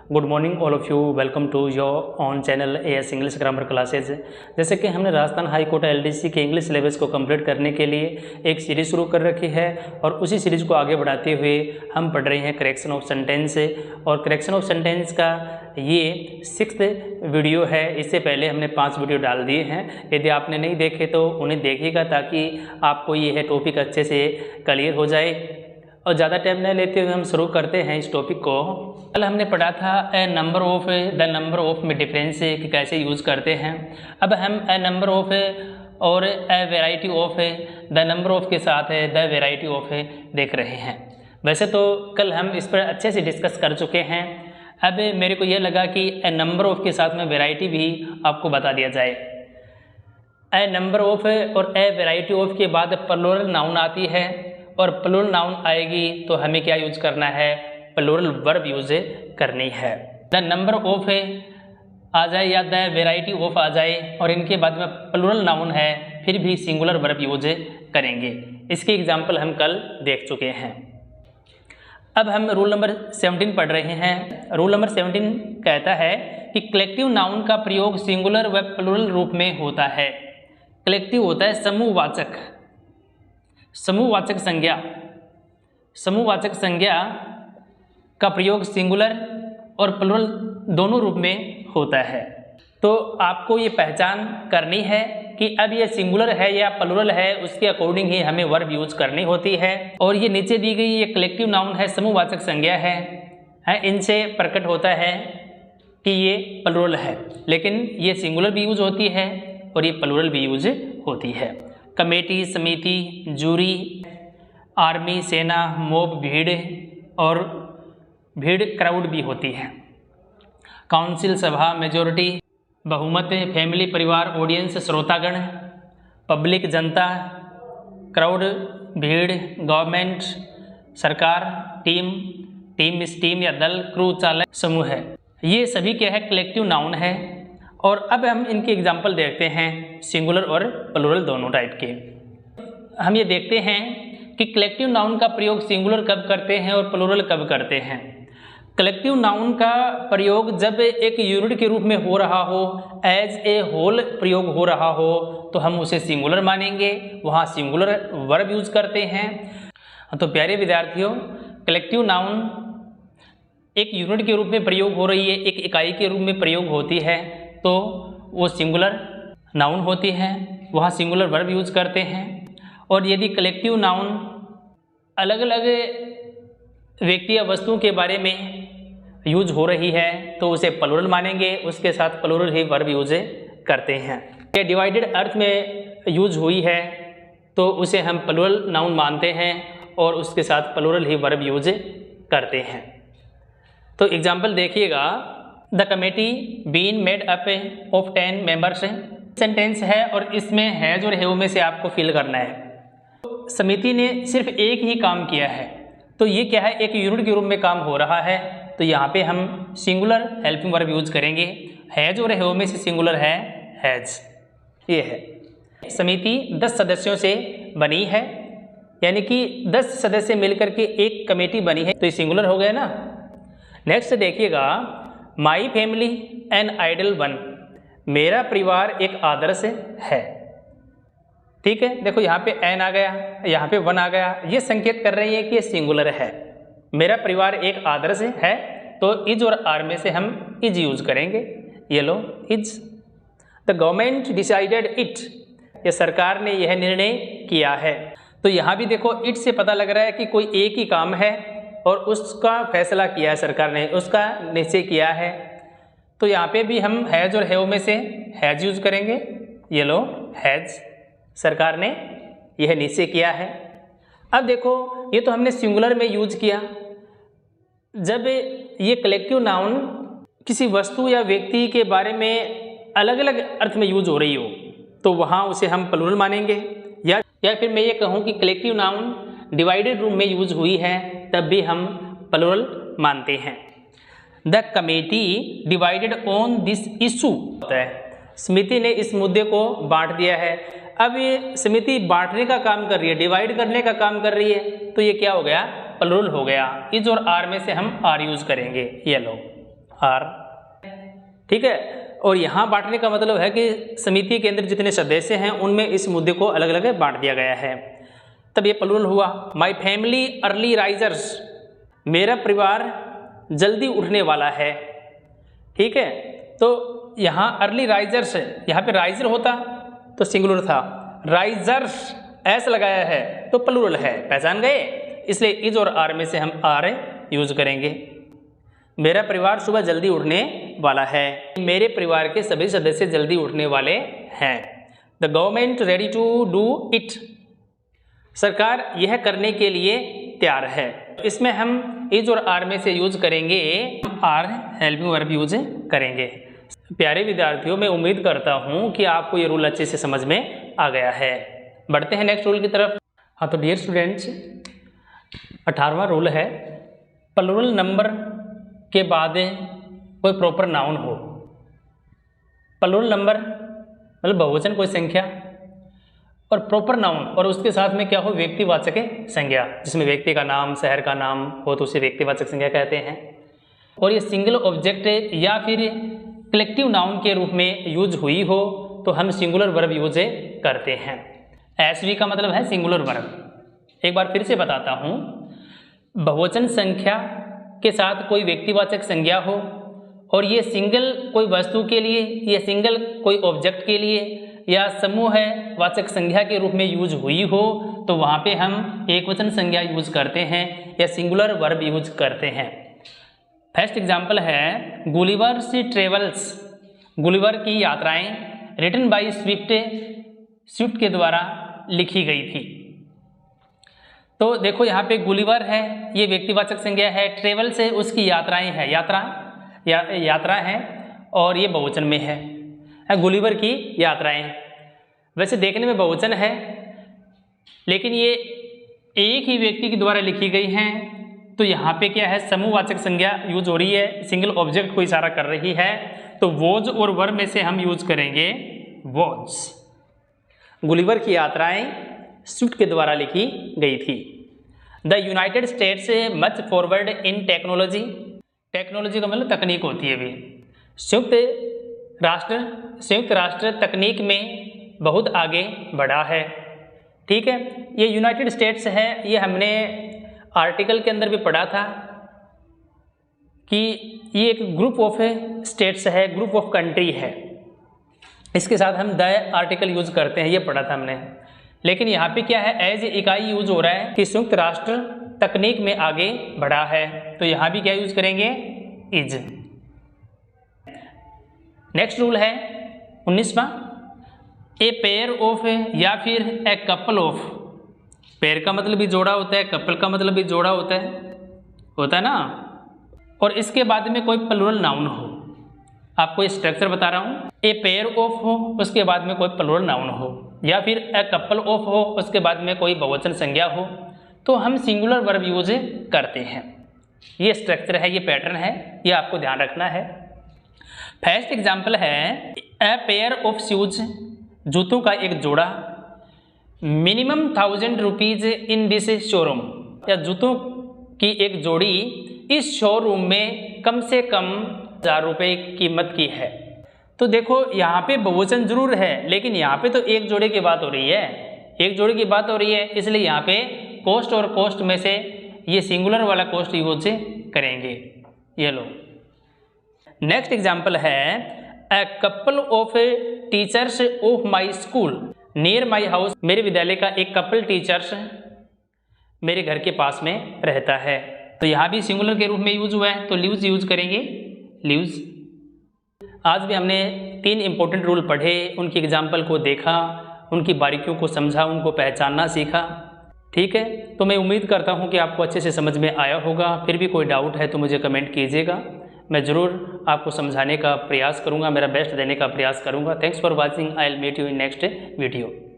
Good morning all of you, welcome to your on channel AS English grammar classes. जैसे कि हमने Rajasthan high court LDC के English syllabus को complete करने के लिए एक सीरीज़ शुरू कर रखी है और उसी सीरीज़ को आगे बढ़ाते हुए हम पढ़ रहे हैं करेक्शन ऑफ सेंटेंस। और करेक्शन ऑफ सेंटेंस का ये 6th वीडियो है। इससे पहले हमने 5 वीडियो डाल दिए हैं। यदि आपने नहीं देखे तो उन्हें देखिएगा ताकि आपको ये टॉपिक अच्छे से क्लियर हो जाए। और ज़्यादा टाइम न लेते हुए हम शुरू करते हैं इस टॉपिक को। कल हमने पढ़ा था द नंबर ऑफ में डिफरेंस कि कैसे यूज़ करते हैं। अब हम ए नंबर ऑफ और a variety of the number of के साथ द वेराइटी ऑफ देख रहे हैं। वैसे तो कल हम इस पर अच्छे से डिस्कस कर चुके हैं। अब मेरे को यह लगा कि ए नंबर ऑफ के साथ में वेराइटी भी आपको बता दिया जाए। ए नंबर ऑफ और ए वेराइटी ऑफ के बाद प्लूरल नाउन आती है और प्लूरल नाउन आएगी तो हमें क्या यूज करना है, प्लूरल वर्ब यूज करनी है। द नंबर ऑफ आ जाए या द वेराइटी ऑफ आ जाए और इनके बाद में प्लूरल नाउन है फिर भी सिंगुलर वर्ब यूज करेंगे। इसके एग्जाम्पल हम कल देख चुके हैं। अब हम रूल नंबर 17 पढ़ रहे हैं। रूल नंबर 17 कहता है कि कलेक्टिव नाउन का प्रयोग सिंगुलर व प्लूरल रूप में होता है। कलेक्टिव होता है समूहवाचक, समूहवाचक संज्ञा। समूहवाचक संज्ञा का प्रयोग सिंगुलर और प्लूरल दोनों रूप में होता है। तो आपको ये पहचान करनी है कि अब ये सिंगुलर है या प्लूरल है, उसके अकॉर्डिंग ही हमें वर्ब यूज करनी होती है। और ये नीचे दी गई ये कलेक्टिव नाउन है, समूहवाचक संज्ञा है, इनसे प्रकट होता है कि ये प्लूरल है, लेकिन ये सिंगुलर भी यूज होती है और ये प्लूरल भी यूज होती है। कमेटी, समिति, जूरी, आर्मी, सेना, मोब भीड़ और भीड़ क्राउड भी होती है। काउंसिल सभा, मेजोरिटी बहुमत, फैमिली परिवार, ऑडियंस श्रोतागण, पब्लिक जनता, क्राउड भीड़, गवर्नमेंट सरकार, टीम टीम टीम या दल, क्रू चालक समूह है। ये सभी क्या है, कलेक्टिव नाउन है। और अब हम इनके एग्जाम्पल देखते हैं सिंगुलर और प्लूरल दोनों टाइप के। हम ये देखते हैं कि कलेक्टिव नाउन का प्रयोग सिंगुलर कब करते हैं और प्लूरल कब करते हैं। कलेक्टिव नाउन का प्रयोग जब एक यूनिट के रूप में हो रहा हो, एज ए होल प्रयोग हो रहा हो, तो हम उसे सिंगुलर मानेंगे, वहाँ सिंगुलर वर्ब यूज करते हैं। तो प्यारे विद्यार्थियों, कलेक्टिव नाउन एक यूनिट के रूप में प्रयोग हो रही है, एक इकाई के रूप में प्रयोग होती है, तो वो सिंगुलर नाउन होती है, वहाँ सिंगुलर वर्ब यूज करते हैं। और यदि कलेक्टिव नाउन अलग अलग व्यक्ति या वस्तुओं के बारे में यूज हो रही है तो उसे प्लूरल मानेंगे, उसके साथ प्लूरल ही वर्ब यूज करते हैं। ये डिवाइडेड अर्थ में यूज हुई है तो उसे हम प्लूरल नाउन मानते हैं और उसके साथ प्लूरल ही वर्ब यूज करते हैं। तो एग्जाम्पल देखिएगा, the committee been made up of 10 members sentence है और इसमें हैज और हैव में से आपको फिल करना है। समिति ने सिर्फ एक ही काम किया है, तो ये क्या है, एक यूनिट के रूप में काम हो रहा है, तो यहाँ पे हम सिंगुलर हेल्पिंग वर्ब यूज करेंगे। हैज और हैव में से सिंगुलर है हैज। ये है समिति 10 सदस्यों से बनी है, यानी कि 10 सदस्य मिलकर के एक कमेटी बनी है, तो ये सिंगुलर हो गया ना। नेक्स्ट देखिएगा, my family an ideal one, मेरा परिवार एक आदर्श है। ठीक है, देखो यहाँ पे एन आ गया, यहाँ पे वन आ गया, ये संकेत कर रही है कि ये सिंगुलर है। मेरा परिवार एक आदर्श है, तो इज और आर में से हम इज यूज करेंगे। ये लो is. The government decided it, ये सरकार ने यह निर्णय किया है। तो यहाँ भी देखो इट से पता लग रहा है कि कोई एक ही काम है और उसका फैसला किया है सरकार ने, उसका निश्चय किया है। तो यहाँ पे भी हम हैज और हैव में से हैज यूज करेंगे। ये लो हैज, सरकार ने यह निश्चय किया है। अब देखो ये तो हमने सिंगुलर में यूज किया। जब ये कलेक्टिव नाउन किसी वस्तु या व्यक्ति के बारे में अलग अलग अर्थ में यूज हो रही हो तो वहाँ उसे हम प्लूरल मानेंगे। या फिर मैं ये कहूँ कि कलेक्टिव नाउन डिवाइडेड रूप में यूज हुई है, तब भी हम प्लूरल मानते हैं। The committee divided on this issue, समिति ने इस मुद्दे को बांट दिया है। अब ये समिति बांटने का काम कर रही है, डिवाइड करने का काम कर रही है, तो ये क्या हो गया, प्लूरल हो गया। इज और आर में से हम आर यूज करेंगे। ये लो आर। ठीक है, और यहाँ बांटने का मतलब है कि समिति के अंदर जितने सदस्य हैं उनमें इस मुद्दे को अलग अलग बांट दिया गया है। तब ये प्लूरल हुआ। माई फैमिली अर्ली राइजर्स, मेरा परिवार जल्दी उठने वाला है। ठीक है, तो यहाँ अर्ली राइजर्स, यहाँ पे राइजर होता तो सिंगुलर था, राइजर्स एस लगाया है तो प्लूरल है, पहचान गए। इसलिए इज और आर में से हम आर यूज करेंगे। मेरा परिवार सुबह जल्दी उठने वाला है, मेरे परिवार के सभी सदस्य जल्दी उठने वाले हैं। The government ready to do it, सरकार यह करने के लिए तैयार है। इसमें हम इज और आर में से यूज करेंगे, आर हेल्पिंग वर्ब यूज करेंगे। प्यारे विद्यार्थियों, मैं उम्मीद करता हूं कि आपको ये रूल अच्छे से समझ में आ गया है। बढ़ते हैं नेक्स्ट रूल की तरफ। हाँ, तो डियर स्टूडेंट्स, 18वां रूल है, प्लूरल नंबर के बाद कोई प्रॉपर नाउन हो। प्लूरल नंबर मतलब बहुवचन कोई संख्या, और प्रॉपर नाउन और उसके साथ में क्या हो, व्यक्तिवाचक संज्ञा, जिसमें व्यक्ति का नाम, शहर का नाम हो तो उसे व्यक्तिवाचक संज्ञा कहते हैं। और ये सिंगल ऑब्जेक्ट या फिर कलेक्टिव नाउन के रूप में यूज हुई हो तो हम सिंगुलर वर्ब यूज करते हैं। एसवी का मतलब है सिंगुलर वर्ब। एक बार फिर से बताता हूँ, बहुवचन संख्या के साथ कोई व्यक्तिवाचक संज्ञा हो और ये सिंगल कोई वस्तु के लिए, ये सिंगल कोई ऑब्जेक्ट के लिए या समूह है वाचक संज्ञा के रूप में यूज हुई हो तो वहाँ पे हम एकवचन संज्ञा यूज करते हैं या सिंगुलर वर्ब यूज करते हैं। फर्स्ट एग्जाम्पल है गुलिवर्स ट्रेवल्स, गुलिवर की यात्राएं, रिटन बाय स्विफ्ट, स्विफ्ट के द्वारा लिखी गई थी। तो देखो यहाँ पे गुलिवर है, ये व्यक्तिवाचक संज्ञा है, ट्रेवल से उसकी यात्राएं है, यात्रा है और ये बहुवचन में है, गुलिवर की यात्राएं। वैसे देखने में बहुवचन है लेकिन ये एक ही व्यक्ति के द्वारा लिखी गई हैं, तो यहाँ पे क्या है, समूहवाचक संज्ञा यूज हो रही है, सिंगल ऑब्जेक्ट को इशारा कर रही है, तो वोज और वर्ब में से हम यूज करेंगे वोज। गुलिवर की यात्राएं स्विफ्ट के द्वारा लिखी गई थी। The United states much forward in technology, technology का मतलब तकनीक होती है भी। संयुक्त राष्ट्र तकनीक में बहुत आगे बढ़ा है। ठीक है, ये यूनाइटेड स्टेट्स है, ये हमने आर्टिकल के अंदर भी पढ़ा था कि ये एक ग्रुप ऑफ स्टेट्स है, ग्रुप ऑफ कंट्री है। इसके साथ हम द आर्टिकल यूज करते हैं, ये पढ़ा था हमने। लेकिन यहाँ पे क्या है, एज इकाई यूज हो रहा है कि संयुक्त राष्ट्र तकनीक में आगे बढ़ा है, तो यहाँ भी क्या यूज करेंगे, इज। नेक्स्ट रूल है 19वां, ए पेयर ऑफ या फिर ए कपल ऑफ। पेयर का मतलब भी जोड़ा होता है, कपल का मतलब भी जोड़ा होता है ना। और इसके बाद में कोई प्लूरल नाउन हो, आपको स्ट्रक्चर बता रहा हूँ। ए पेयर ऑफ हो, उसके बाद में कोई प्लूरल नाउन हो, या फिर ए कपल ऑफ हो, उसके बाद में कोई बहुवचन संज्ञा हो, तो हम सिंगुलर वर्ब यूज करते हैं। ये स्ट्रक्चर है, ये पैटर्न है, ये आपको ध्यान रखना है। फर्स्ट एग्जाम्पल है ए पेयर ऑफ शूज, जूतों का एक जोड़ा, minimum 1000 rupees in this showroom, या जूतों की एक जोड़ी इस शोरूम में कम से कम 1000 रुपये कीमत की है। तो देखो यहाँ पे बहुवचन जरूर है लेकिन यहाँ पे तो एक जोड़े की बात हो रही है, एक जोड़े की बात हो रही है, इसलिए यहाँ पे कोस्ट और कोस्ट में से ये सिंगुलर वाला कोस्ट यूज करेंगे। ये लो, नेक्स्ट एग्जाम्पल है a couple of teachers of my school near my house, मेरे विद्यालय का एक कपल टीचर्स मेरे घर के पास में रहता है। तो यहाँ भी सिंगुलर के रूप में यूज हुआ है, तो लिव्स यूज करेंगे, लिव्स। आज भी हमने 3 इंपॉर्टेंट रूल पढ़े, उनकी एग्जाम्पल को देखा, उनकी बारीकियों को समझा, उनको पहचानना सीखा। ठीक है, तो मैं उम्मीद करता हूँ कि आपको अच्छे से समझ में आया होगा। फिर भी कोई डाउट है तो मुझे कमेंट कीजिएगा, मैं ज़रूर आपको समझाने का प्रयास करूँगा, मेरा बेस्ट देने का प्रयास करूँगा। Thanks for watching, I will meet you in next video.